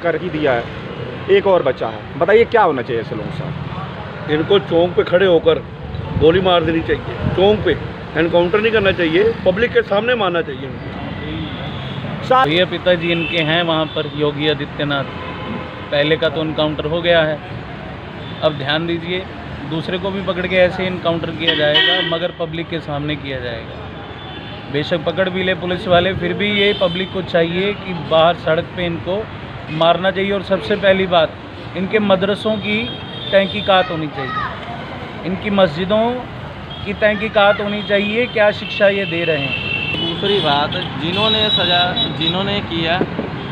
कर ही दिया है, एक और बचा है, बताइए क्या होना चाहिए ऐसे लोगों के साथ? इनको चौक पे खड़े होकर गोली मार देनी चाहिए, चौक पे एनकाउंटर नहीं करना चाहिए, पब्लिक के सामने मारना चाहिए उनको। भैया पिताजी इनके हैं वहाँ पर योगी आदित्यनाथ, पहले का तो इनकाउंटर हो गया है, अब ध्यान दीजिए दूसरे को भी पकड़ के ऐसे इनकाउंटर किया जाएगा, मगर पब्लिक के सामने किया जाएगा। बेशक पकड़ भी ले पुलिस वाले, फिर भी ये पब्लिक को चाहिए कि बाहर सड़क पे इनको मारना चाहिए। और सबसे पहली बात, इनके मदरसों की तहकीकात होनी चाहिए, इनकी मस्जिदों की तहकीकात होनी चाहिए, क्या शिक्षा ये दे रहे हैं। दूसरी बात, जिन्होंने किया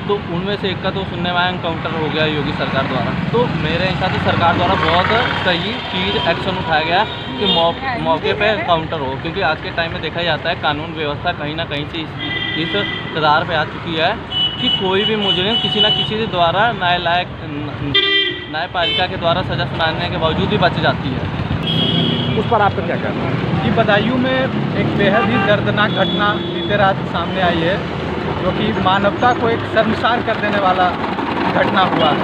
तो उनमें से एक का तो सुनने में आया एनकाउंटर हो गया योगी सरकार द्वारा, तो मेरे हिसाब से सरकार द्वारा बहुत सही चीज़ एक्शन उठाया गया कि मौके पे एनकाउंटर हो, क्योंकि आज के टाइम में देखा जाता है कानून व्यवस्था कहीं ना कहीं से इस कगार पे आ चुकी है कि कोई भी मुजरिम किसी न किसी द्वारा न्यायपालिका के द्वारा सज़ा सुनाने के बावजूद भी बच जाती है। उस पर आपका क्या कहना है? जी, बदायूं में एक बेहद ही दर्दनाक घटना बीते रात सामने आई है, जो कि मानवता को एक शर्मसार कर देने वाला घटना हुआ है।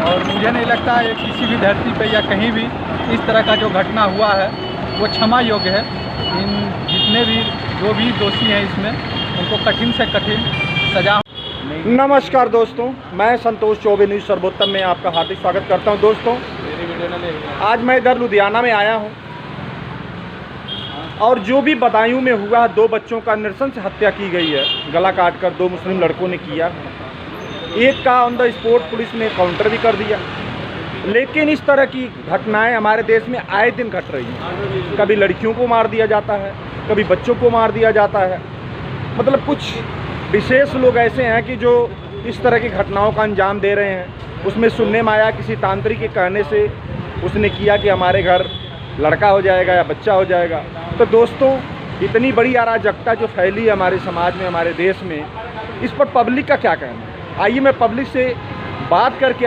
और मुझे नहीं लगता है किसी भी धरती पे या कहीं भी इस तरह का जो घटना हुआ है वो क्षमा योग्य है। इन जितने भी जो भी दोषी हैं इसमें, उनको कठिन से कठिन सजा। नमस्कार दोस्तों, मैं संतोष चौबे न्यूज़ सर्वोत्तम में आपका हार्दिक स्वागत करता हूं। दोस्तों, आज मैं इधर लुधियाना में आया हूं और जो भी बदायूं में हुआ है, 2 बच्चों का नृशंस हत्या की गई है, गला काटकर 2 मुस्लिम लड़कों ने किया। एक का ऑन द स्पॉट पुलिस ने काउंटर भी कर दिया। लेकिन इस तरह की घटनाएं हमारे देश में आए दिन घट रही हैं। कभी लड़कियों को मार दिया जाता है, कभी बच्चों को मार दिया जाता है। मतलब कुछ विशेष लोग ऐसे हैं कि जो इस तरह की घटनाओं का अंजाम दे रहे हैं। उसमें सुनने में आया किसी तांत्रिक के कहने से उसने किया कि हमारे घर लड़का हो जाएगा या बच्चा हो जाएगा। तो दोस्तों, इतनी बड़ी अराजकता जो फैली है हमारे समाज में, हमारे देश में, इस पर पब्लिक का क्या कहना है? आइए मैं पब्लिक से बात करके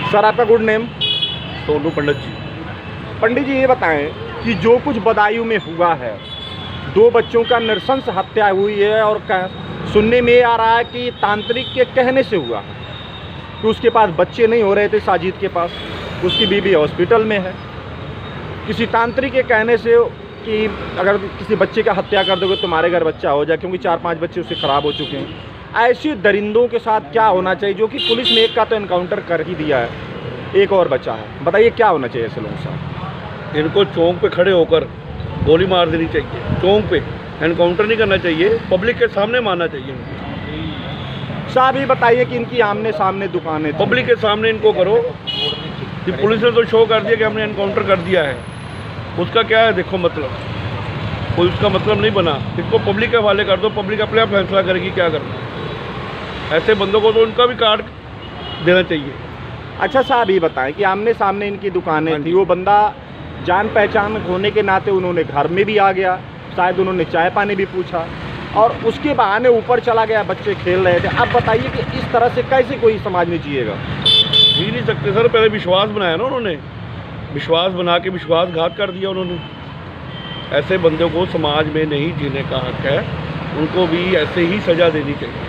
सर, आपका गुड नेम? सोनू पंडित जी। पंडित जी, ये बताएं कि जो कुछ बदायूं में हुआ है, 2 बच्चों का नृशंस हत्या हुई है और सुनने में आ रहा है कि तांत्रिक के कहने से हुआ है कि उसके पास बच्चे नहीं हो रहे थे, साजिद के पास, उसकी बीवी हॉस्पिटल में है। किसी तांत्रिक के कहने से कि अगर किसी बच्चे का हत्या कर दोगे तुम्हारे घर बच्चा हो जाए, क्योंकि 4-5 बच्चे उससे ख़राब हो चुके हैं। ऐसे दरिंदों के साथ क्या होना चाहिए, जो कि पुलिस ने एक का तो एनकाउंटर कर ही दिया है, एक और बचा है, बताइए क्या होना चाहिए ऐसे लोगों के साथ? इनको चौक पे खड़े होकर गोली मार देनी चाहिए, चौक पे एनकाउंटर नहीं करना चाहिए, पब्लिक के सामने मारना चाहिए उनको। साहब, ये बताइए कि इनकी आमने सामने दुकानें थी, पब्लिक के सामने इनको करो कि पुलिस ने तो शो कर दिया कि हमने एनकाउंटर कर दिया है, उसका क्या है देखो मतलब, कोई उसका मतलब नहीं बना। इसको पब्लिक के हवाले कर दो, पब्लिक अपने आप फैसला करेगी क्या करना है। ऐसे बंदों को तो उनका भी कार्ड देना चाहिए। अच्छा साहब, ये बताएं कि आमने सामने इनकी दुकानें थी, वो बंदा जान पहचान होने के नाते उन्होंने घर में भी आ गया, शायद उन्होंने चाय पानी भी पूछा और उसके बहाने ऊपर चला गया, बच्चे खेल रहे थे। अब बताइए कि इस तरह से कैसे कोई समाज में जिएगा? जी नहीं सकते सर, पहले विश्वास बनाया ना उन्होंने, विश्वास बना के विश्वासघात कर दिया उन्होंने। ऐसे बंदों को समाज में नहीं जीने का हक है, उनको भी ऐसे ही सज़ा देनी चाहिए।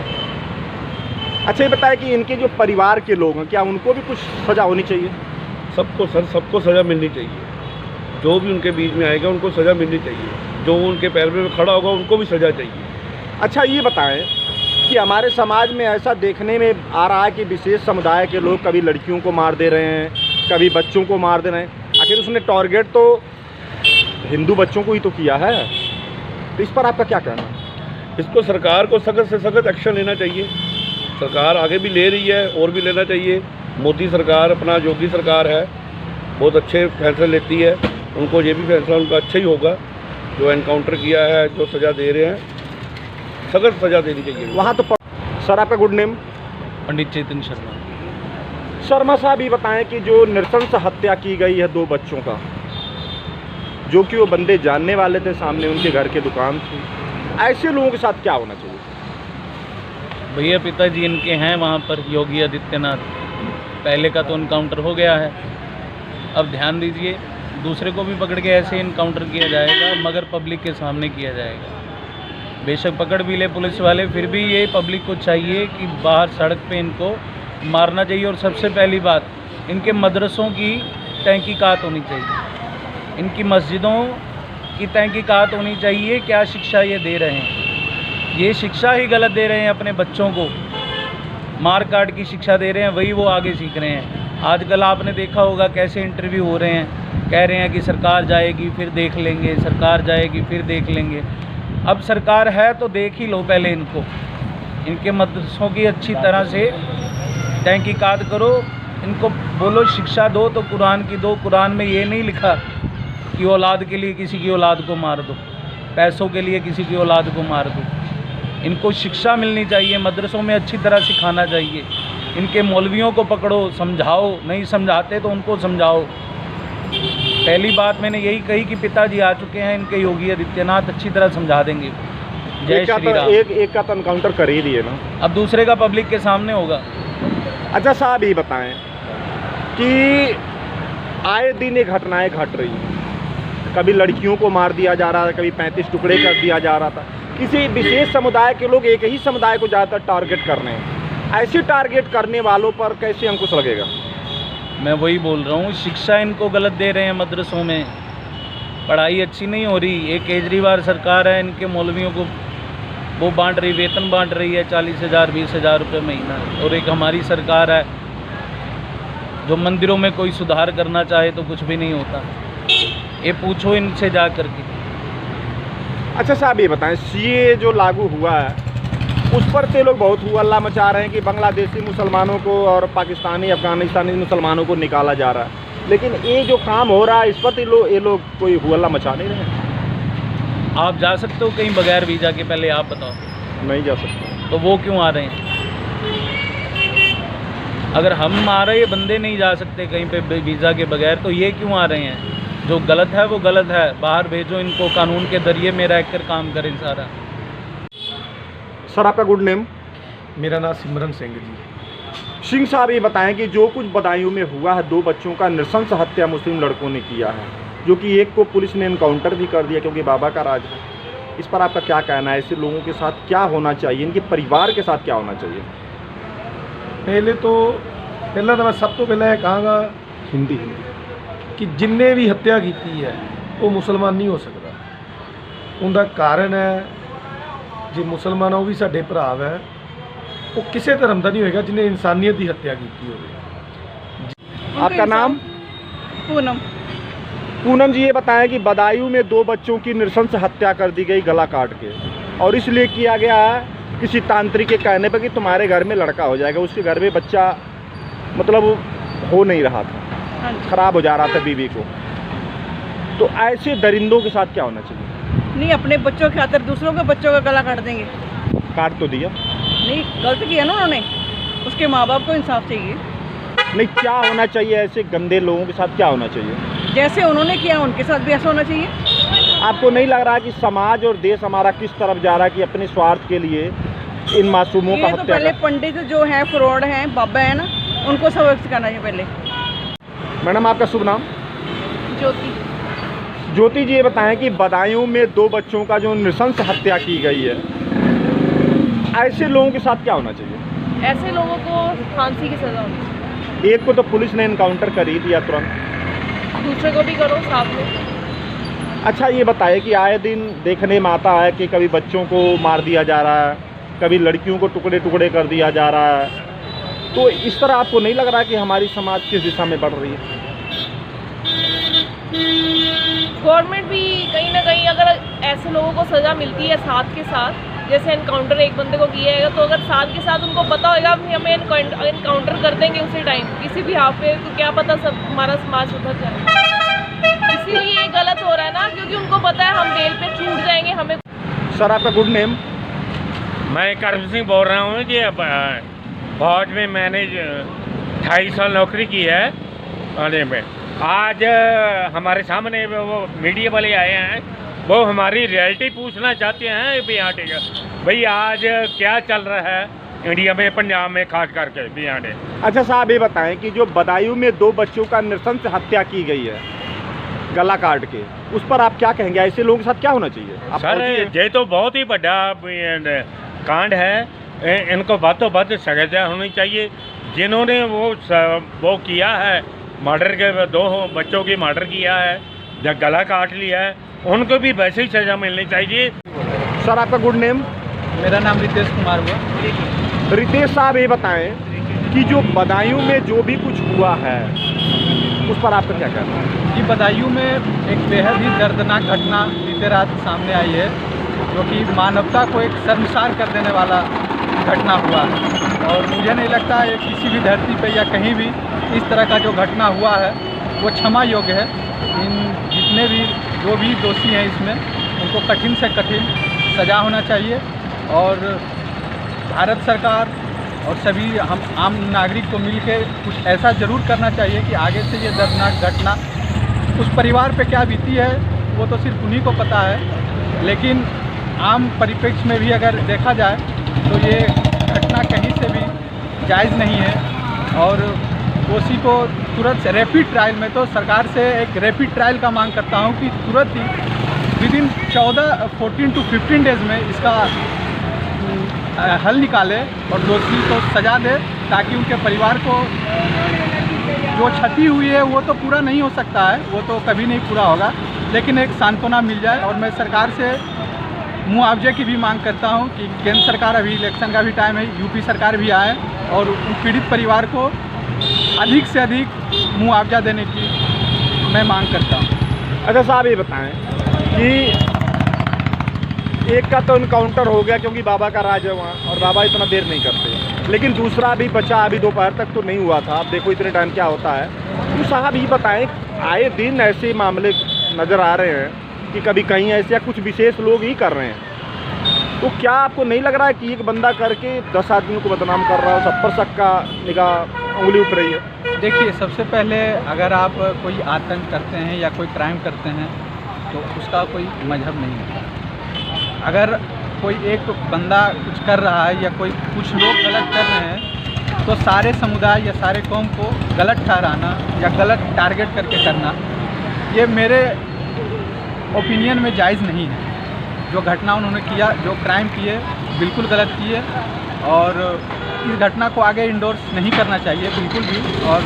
अच्छा, ये बताएं कि इनके जो परिवार के लोग हैं, क्या उनको भी कुछ सज़ा होनी चाहिए? सबको सर, सबको सज़ा मिलनी चाहिए। जो भी उनके बीच में आएगा उनको सज़ा मिलनी चाहिए, जो उनके पैर में खड़ा होगा उनको भी सज़ा चाहिए। अच्छा, ये बताएं कि हमारे समाज में ऐसा देखने में आ रहा है कि विशेष समुदाय के लोग कभी लड़कियों को मार दे रहे हैं, कभी बच्चों को मार दे रहे हैं। आखिर उसने टारगेट तो हिंदू बच्चों को ही तो किया है, तो इस पर आपका क्या कहना है? इसको सरकार को सख्त से सख्त एक्शन लेना चाहिए। सरकार आगे भी ले रही है और भी लेना चाहिए। मोदी सरकार, अपना योगी सरकार है, बहुत अच्छे फैसले लेती है, उनको ये भी फैसला उनका अच्छा ही होगा। जो एनकाउंटर किया है, जो सज़ा दे रहे हैं, सख्त सज़ा देनी चाहिए वहाँ तो। सर, आपका गुड नेम? पंडित चेतन शर्मा। शर्मा साहब, ये बताएं कि जो नृशंस हत्या की गई है 2 बच्चों का, जो कि वो बंदे जानने वाले थे, सामने उनके घर की दुकान थी, ऐसे लोगों के साथ क्या होना चाहिए? भैया पिताजी इनके हैं वहाँ पर योगी आदित्यनाथ, पहले का तो इनकाउंटर हो गया है, अब ध्यान दीजिए दूसरे को भी पकड़ के ऐसे इनकाउंटर किया जाएगा, मगर पब्लिक के सामने किया जाएगा। बेशक पकड़ भी ले पुलिस वाले, फिर भी ये पब्लिक को चाहिए कि बाहर सड़क पे इनको मारना चाहिए। और सबसे पहली बात, इनके मदरसों की तहकीकात होनी चाहिए, इनकी मस्जिदों की तहकीकात होनी चाहिए। क्या शिक्षा ये दे रहे हैं, ये शिक्षा ही गलत दे रहे हैं, अपने बच्चों को मार काट की शिक्षा दे रहे हैं, वही वो आगे सीख रहे हैं। आजकल आपने देखा होगा कैसे इंटरव्यू हो रहे हैं, कह रहे हैं कि सरकार जाएगी फिर देख लेंगे, सरकार जाएगी फिर देख लेंगे। अब सरकार है तो देख ही लो पहले इनको, इनके मदरसों की अच्छी तरह से तहकीकात करो, इनको बोलो शिक्षा दो तो कुरान की दो। कुरान में ये नहीं लिखा कि औलाद के लिए किसी की औलाद को मार दो, पैसों के लिए किसी की औलाद को मार दो। इनको शिक्षा मिलनी चाहिए, मदरसों में अच्छी तरह सिखाना चाहिए। इनके मौलवियों को पकड़ो, समझाओ, नहीं समझाते तो उनको समझाओ। पहली बात मैंने यही कही कि पिताजी आ चुके हैं इनके, योगी आदित्यनाथ अच्छी तरह समझा देंगे। जय श्री राम। एक का तो एनकाउंटर कर ही दिए ना, अब दूसरे का पब्लिक के सामने होगा। अच्छा साहब ये बताएं कि आए दिन ये घटनाएं घट रही हैं, कभी लड़कियों को मार दिया जा रहा था, कभी 35 टुकड़े कर दिया जा रहा था। किसी विशेष समुदाय के लोग एक ही समुदाय को ज़्यादातर टारगेट कर रहे हैं। ऐसे टारगेट करने वालों पर कैसे अंकुश लगेगा? मैं वही बोल रहा हूँ, शिक्षा इनको गलत दे रहे हैं मदरसों में, पढ़ाई अच्छी नहीं हो रही। एक केजरीवाल सरकार है, इनके मौलवियों को वो बांट रही, वेतन बांट रही है 40,000 20,000 रुपये महीना। और एक हमारी सरकार है जो मंदिरों में कोई सुधार करना चाहे तो कुछ भी नहीं होता। ये पूछो इनसे जा कर के। अच्छा साहब ये बताएं, सीए जो लागू हुआ है उस पर से लोग बहुत हुआ हल्ला मचा रहे हैं कि बांग्लादेशी मुसलमानों को और पाकिस्तानी अफगानिस्तानी मुसलमानों को निकाला जा रहा है, लेकिन ये जो काम हो रहा है इस पर तो ये लोग कोई हुआ हल्ला मचा नहीं रहे हैं। आप जा सकते हो कहीं बगैर वीज़ा के? पहले आप बताओ। नहीं जा सकते। तो वो क्यों आ रहे हैं? अगर हम आ रहे बंदे नहीं जा सकते कहीं पे वीज़ा के बगैर, तो ये क्यों आ रहे हैं? जो गलत है वो गलत है, बाहर भेजो इनको, कानून के जरिए में रह कर काम करें सारा। सर आपका गुड नेम? मेरा नाम सिमरन सिंह जी। सिंह साहब ये बताएं कि जो कुछ बदायूं में हुआ है, 2 बच्चों का नृशंस हत्या मुस्लिम लड़कों ने किया है, जो कि एक को पुलिस ने एनकाउंटर भी कर दिया क्योंकि बाबा का राज है, इस पर आपका क्या कहना है? ऐसे लोगों के साथ क्या होना चाहिए, इनके परिवार के साथ क्या होना चाहिए? पहला तो मैं सब तो पहले कहांगा हिंदी कि जिन्ने भी हत्या की है वो मुसलमान नहीं हो सकता। उनका कारण है जो मुसलमान भी साडे भरा है, वो किसी धर्म का नहीं होगा जिन्हें इंसानियत की हत्या की हो। आपका नाम? पूनम। पूनम जी ये बताएं कि बदायूं में 2 बच्चों की नृशंस हत्या कर दी गई गला काट के, और इसलिए किया गया है किसी तांत्रिक के कहने पर कि तुम्हारे घर में लड़का हो जाएगा। उसके घर में बच्चा मतलब हो नहीं रहा था, खराब हो जा रहा था बीवी को। तो ऐसे दरिंदों के साथ क्या होना चाहिए? नहीं, अपने बच्चों के खातिर दूसरों के बच्चों का गला काट देंगे? काट तो दिया। नहीं, गलत किया ना उन्होंने, उसके माँ बाप को इंसाफ चाहिए। नहीं, क्या होना चाहिए? ऐसे गंदे लोगों के साथ क्या होना चाहिए? जैसे उन्होंने किया उनके साथ भी ऐसा होना चाहिए। आपको नहीं लग रहा कि समाज और देश हमारा किस तरफ जा रहा है कि अपने स्वार्थ के लिए इन मासूमों का ये तो हत्या पहले पंडित जो हैं, फ्रॉड हैं, बाबा है ना, उनको सबक सिखाना चाहिए पहले। मैडम आपका शुभ नाम? ज्योति। ज्योति जी ये बताएं कि बदायूं में 2 बच्चों का जो नृशंस हत्या की गई है, ऐसे लोगों के साथ क्या होना चाहिए? ऐसे लोगों को फांसी की सज़ा होनी चाहिए। एक को तो पुलिस ने एनकाउंटर कर ही दिया तुरंत, दूसरे को भी करो साथ में। अच्छा ये बताएं कि आए दिन देखने में आता है कि कभी बच्चों को मार दिया जा रहा है, कभी लड़कियों को टुकड़े टुकड़े कर दिया जा रहा है, तो इस तरह आपको नहीं लग रहा कि हमारी समाज किस दिशा में बढ़ रही है? गवर्नमेंट भी कहीं ना कहीं, अगर ऐसे लोगों को सज़ा मिलती है साथ के साथ, जैसे एनकाउंटर एक बंदे को किया है, तो अगर साथ के साथ उनको पता होगा कि हमें एनकाउंटर कर देंगे उसी टाइम किसी भी हाथ पे, तो क्या पता सब हमारा समाज सुधर जाए। इसीलिए ये गलत हो रहा है ना, क्योंकि उनको पता है हम बेल पे छूट जाएंगे। हमें सर आपका गुड नेम? मैं करम सिंह बोल रहा हूँ जी। फौज में मैंने 28 साल नौकरी की है। आने में आज हमारे सामने वो मीडिया वाले आए हैं, वो हमारी रियलिटी पूछना चाहते हैं बिहाटे का। भाई आज क्या चल रहा है इंडिया में, पंजाब में खास करके बिहाटे। अच्छा साहब ये बताएं कि जो बदायूं में 2 बच्चों का नृशंस हत्या की गई है गला काट के, उस पर आप क्या कहेंगे? ऐसे लोगों के साथ क्या होना चाहिए? आप सर ये तो बहुत ही बड़ा कांड है, इनको बातों बात सजा होनी चाहिए। जिन्होंने वो किया है, मर्डर के 2 बच्चों की मर्डर किया है, जब गला काट लिया है, उनको भी वैसे ही सज़ा मिलनी चाहिए। सर आपका गुड नेम? मेरा नाम रितेश कुमार हुआ। रितेश साहब ये बताएं कि जो बदायूं में जो भी कुछ हुआ है उस पर आपका क्या कहना है? कि बदायूं में एक बेहद ही दर्दनाक घटना बीते रात सामने आई है, जो कि मानवता को एक शर्मसार कर देने वाला घटना हुआ है। और मुझे नहीं लगता है किसी भी धरती पे या कहीं भी इस तरह का जो घटना हुआ है वो क्षमा योग्य है। इन जितने भी जो भी दोषी हैं इसमें, उनको कठिन से कठिन सज़ा होना चाहिए। और भारत सरकार और सभी हम आम नागरिक को मिलकर कुछ ऐसा ज़रूर करना चाहिए कि आगे से ये दर्दनाक घटना उस परिवार पे क्या बीती है वो तो सिर्फ उन्हीं को पता है, लेकिन आम परिप्रेक्ष्य में भी अगर देखा जाए तो ये घटना कहीं से भी जायज़ नहीं है। और दोषी को तुरंत रैपिड ट्रायल में तो सरकार से एक रैपिड ट्रायल का मांग करता हूँ कि तुरंत ही विदिन 14 to 15 डेज़ में इसका हल निकाले और दोषी को सज़ा दे, ताकि उनके परिवार को जो क्षति हुई है वो तो पूरा नहीं हो सकता है, वो तो कभी नहीं पूरा होगा, लेकिन एक सांत्वना मिल जाए। और मैं सरकार से मुआवजे की भी मांग करता हूं कि केंद्र सरकार, अभी इलेक्शन का भी टाइम है, यूपी सरकार भी आए और उन पीड़ित परिवार को अधिक से अधिक मुआवजा देने की मैं मांग करता हूं। अच्छा साहब ये बताएं कि एक का तो इनकाउंटर हो गया क्योंकि बाबा का राज है वहाँ और बाबा इतना देर नहीं करते, लेकिन दूसरा भी बचा, अभी दोपहर तक तो नहीं हुआ था। आप देखो इतने टाइम क्या होता है। तो साहब ये बताएं, आए दिन ऐसे मामले नज़र आ रहे हैं कि कभी कहीं ऐसे या कुछ विशेष लोग ही कर रहे हैं, तो क्या आपको नहीं लग रहा है कि एक बंदा करके 10 आदमियों को बदनाम कर रहा है, सब पर सबका निगाह उंगली उठ रही है? देखिए, सबसे पहले अगर आप कोई आतंक करते हैं या कोई क्राइम करते हैं तो उसका कोई मजहब नहीं होता। अगर कोई एक बंदा कुछ कर रहा है या कुछ लोग गलत कर रहे हैं तो सारे समुदाय या सारे कौम को गलत ठहराना या गलत टारगेट करके करना, ये मेरे ओपिनियन में जायज़ नहीं है। जो घटना उन्होंने किया, जो क्राइम किए, बिल्कुल गलत किए और इस घटना को आगे इंडोर्स नहीं करना चाहिए बिल्कुल भी। और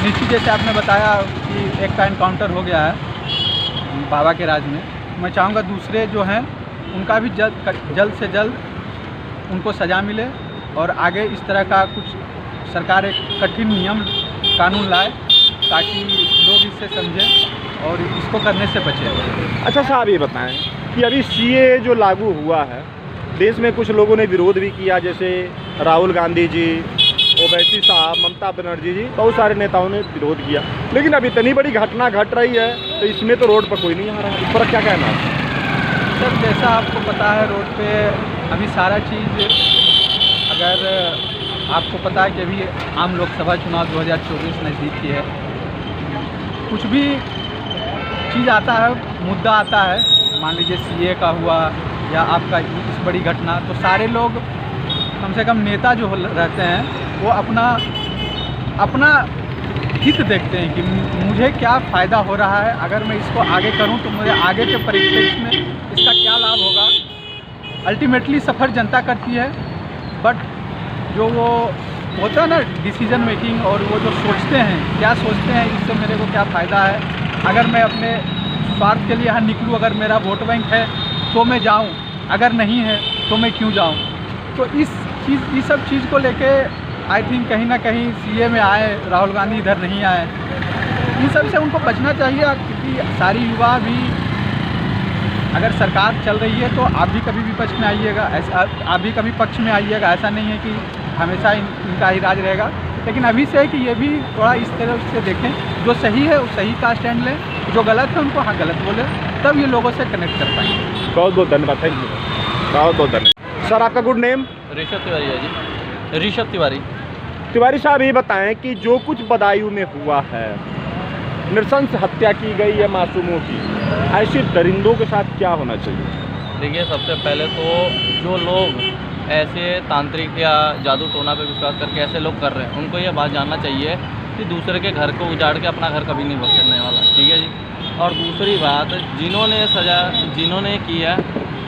निश्चित जैसे आपने बताया कि एक का इनकाउंटर हो गया है बाबा के राज में, मैं चाहूँगा दूसरे जो हैं उनका भी जल्द से जल्द उनको सज़ा मिले और आगे इस तरह का कुछ सरकार एक कठिन नियम कानून लाए ताकि लोग इससे समझें और इसको करने से बचें। अच्छा साहब ये बताएं कि अभी CAA जो लागू हुआ है, देश में कुछ लोगों ने विरोध भी किया, जैसे राहुल गांधी जी, ओवैसी साहब, ममता बनर्जी जी, बहुत सारे नेताओं ने विरोध किया, लेकिन अब इतनी बड़ी घटना घट रही है तो इसमें तो रोड पर कोई नहीं आ रहा है। इस पर क्या कहना है? सर, जैसा आपको पता है रोड पे अभी सारा चीज़, अगर आपको पता है कि अभी आम लोकसभा चुनाव 2024 नज़दीक की है, कुछ भी चीज़ आता है, मुद्दा आता है, मान लीजिए CAA का हुआ या आपका इस बड़ी घटना, तो सारे लोग कम से कम नेता जो रहते हैं वो अपना हित देखते हैं कि मुझे क्या फ़ायदा हो रहा है, अगर मैं इसको आगे करूं तो मुझे आगे के परिप्रेक्ष्य में इसका क्या लाभ होगा। अल्टीमेटली सफ़र जनता करती है, बट जो वो होता है ना डिसीजन मेकिंग, और वो जो सोचते हैं, क्या सोचते हैं, इससे मेरे को क्या फ़ायदा है, अगर मैं अपने स्वार्थ के लिए यहाँ निकलूँ, अगर मेरा वोट बैंक है तो मैं जाऊँ, अगर नहीं है तो मैं क्यों जाऊँ। तो इस सब चीज़ को लेके आई थिंक कहीं ना कहीं CAA में आए, राहुल गांधी इधर नहीं आए, इन सब से उनको बचना चाहिए। क्योंकि सारी युवा भी, अगर सरकार चल रही है तो आप भी कभी विपक्ष में आइएगा, ऐसा आप भी कभी पक्ष में आइएगा, ऐसा नहीं है कि हमेशा इनका ही राज रहेगा। लेकिन अभी से है कि ये भी थोड़ा इस तरह से देखें, जो सही है उस सही का स्टैंड लें, जो गलत है उनको हाँ गलत बोले, तब ये लोगों से कनेक्ट कर पाएंगे। बहुत बहुत धन्यवाद, थैंक यू, बहुत बहुत धन्यवाद। सर आपका गुड नेम? ऋषभ तिवारी है जी, ऋषभ तिवारी। तिवारी साहब ये बताएं कि जो कुछ बदायूं में हुआ है, नृशंस हत्या की गई है मासूमों की, ऐसे दरिंदों के साथ क्या होना चाहिए? देखिए, सबसे पहले तो जो लोग ऐसे तांत्रिक या जादू टोना पे विश्वास करके ऐसे लोग कर रहे हैं, उनको ये बात जानना चाहिए कि दूसरे के घर को उजाड़ के अपना घर कभी नहीं बसने वाला, ठीक है जी। और दूसरी बात, जिन्होंने की है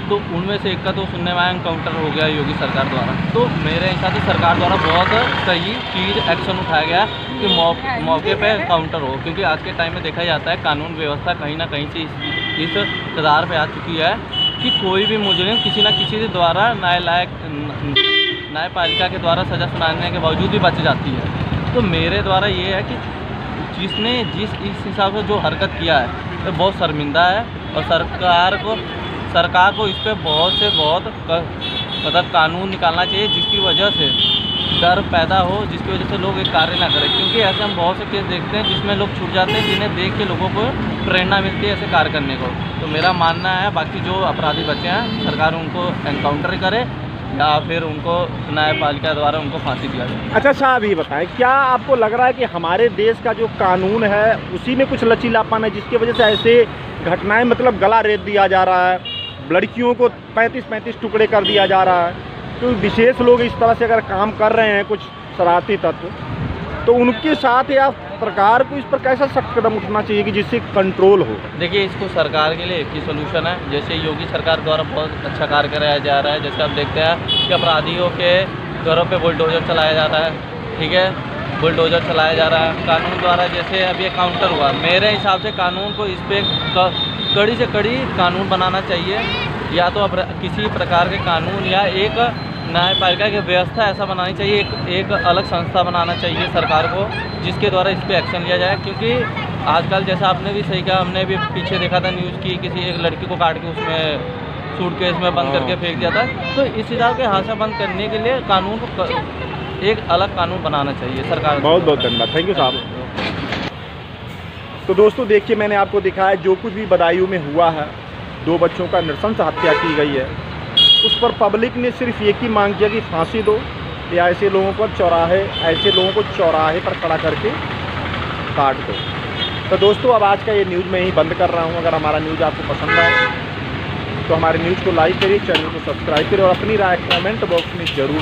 तो उनमें से एक का तो सुनने में आया एनकाउंटर हो गया योगी सरकार द्वारा। तो मेरे हिसाब से सरकार द्वारा बहुत सही चीज़ एक्शन उठाया गया कि मौके पे एनकाउंटर हो, क्योंकि आज के टाइम में देखा जाता है कानून व्यवस्था कहीं ना कहीं से इस कगार पे आ चुकी है कि कोई भी मुजरिम किसी न किसी के द्वारा न्यायपालिका के द्वारा सज़ा सुनाने के बावजूद भी बच जाती है। तो मेरे द्वारा ये है कि जिसने इस हिसाब से जो हरकत किया है तो बहुत शर्मिंदा है, और सरकार को इस पर बहुत मतलब कानून निकालना चाहिए, जिसकी वजह से डर पैदा हो, जिसकी वजह से लोग एक कार्य ना करें। क्योंकि ऐसे हम बहुत से केस देखते हैं जिसमें लोग छूट जाते हैं, जिन्हें देख के लोगों को प्रेरणा मिलती है ऐसे कार्य करने को। तो मेरा मानना है बाकी जो अपराधी बचे हैं सरकार उनको एनकाउंटर करे या फिर उनको न्यायपालिका द्वारा उनको फांसी दिया जाए। अच्छा साहब, ये बताएं, क्या आपको लग रहा है कि हमारे देश का जो कानून है उसी में कुछ लचीलापन है जिसकी वजह से ऐसे घटनाएं, मतलब गला रेत दिया जा रहा है, लड़कियों को 35-35 टुकड़े कर दिया जा रहा है? तो विशेष लोग इस तरह से अगर काम कर रहे हैं कुछ शरारती तत्व, तो उनके साथ या सरकार को इस पर कैसा सख्त कदम उठना चाहिए कि जिससे कंट्रोल हो? देखिए, इसको सरकार के लिए एक ही सोल्यूशन है। जैसे योगी सरकार द्वारा बहुत अच्छा कार्य कराया जा रहा है, जैसे आप देखते हैं कि अपराधियों के घरों पे बुलडोजर चलाया जाता है, ठीक है, बुलडोजर चलाया जा रहा है कानून द्वारा। जैसे अभी एक काउंटर हुआ, मेरे हिसाब से कानून को इस पर कड़ी से कड़ी कानून बनाना चाहिए, या तो किसी प्रकार के कानून या एक न्यायपालिका की व्यवस्था ऐसा बनानी चाहिए, एक अलग संस्था बनाना चाहिए सरकार को, जिसके द्वारा इस पर एक्शन लिया जाए। क्योंकि आजकल जैसा आपने भी सही कहा, हमने भी पीछे देखा था न्यूज़ की, किसी एक लड़की को काट के उसमें सूटकेस में बंद करके फेंक दिया था। तो इस हिसाब के हादसा बंद करने के लिए कानून को एक अलग कानून बनाना चाहिए सरकार। बहुत बहुत धन्यवाद, थैंक यू साहब। तो दोस्तों देखिए, मैंने आपको दिखाया जो कुछ भी बदायूं में हुआ है, 2 बच्चों का नृशंस हत्या की गई है, उस पर पब्लिक ने सिर्फ एक ही मांग किया कि फांसी दो, या ऐसे लोगों को चौराहे पर खड़ा करके काट दो। तो दोस्तों अब आज का ये न्यूज़ मैं ही बंद कर रहा हूँ। अगर हमारा न्यूज़ आपको पसंद आए तो हमारे न्यूज़ को लाइक करिए, चैनल को सब्सक्राइब करिए और अपनी राय कमेंट बॉक्स में ज़रूर